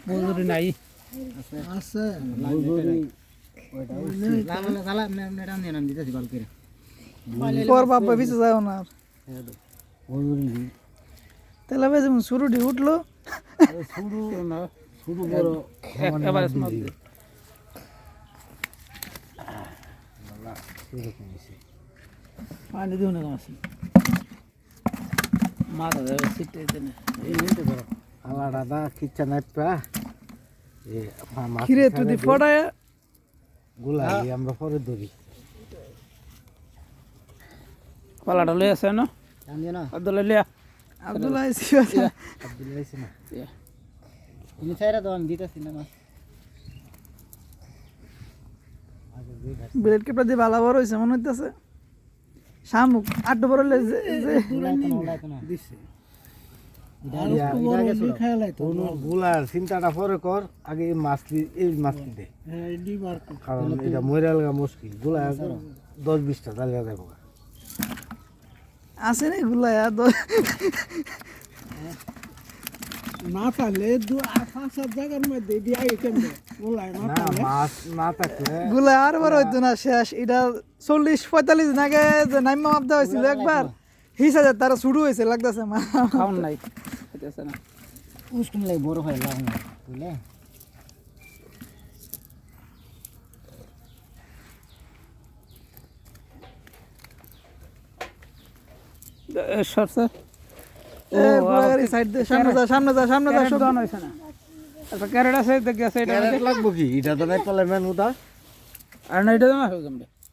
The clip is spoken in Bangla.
মজুরি নাই আছে পর বাবা পিছে যাও না আর। তাহলে বেশ শুরুটি উঠলো একেবারে স্মক দে পানি দিও না আছে মাথা দেবে সিটে দেনে আলাদা কিচ্ছা নাই পা খিরে তুই ফটায় গুলাই আমরা পরে ধরি পালাটা লই আছে না আব্দুল্লাহ লিয়া আব্দুল্লাহ আইছি আব্দুল্লাহ আইছে না তুমি চাইরা তো আমি দিতেছি না মাছ ব্লেড কেপটা দিয়ে ভালো বড় হয়েছে মনে হইতেছে শামুক আটটা বড় লেগেছে দিছে গুলার চিন্তাটা পরে কর আগে এই মাছলি দে কারণ এটা মরে লাগা মুশকিল গুলা 10-20টা চালিয়ে যাবো আছে না গুলাই না থাকলে 5-7 জায়গার মধ্যে দিয়ে কেমনে বলাই না না মাছ না থাকলে গুলাই আর বড় হইতো না শেষ এটা 40-45 নাগে যে নাইমা মাপদা হয়েছিল একবার হিস হাজার তারা শুরু হয়েছে লাগতেছে মা খাওন নাই খাইতেছে না উস্কুন লাই বড় হয় লাভ না বুঝলে সরছে সাইড দে সামনে যা সামনে যা সামনে যা সব দন হইছে না একটা ক্যারেট আছে দেখ গেছে এটা লাগবো কি এটা তো নাই পালে মেন উদা আর না এটা না হয়ে যাবে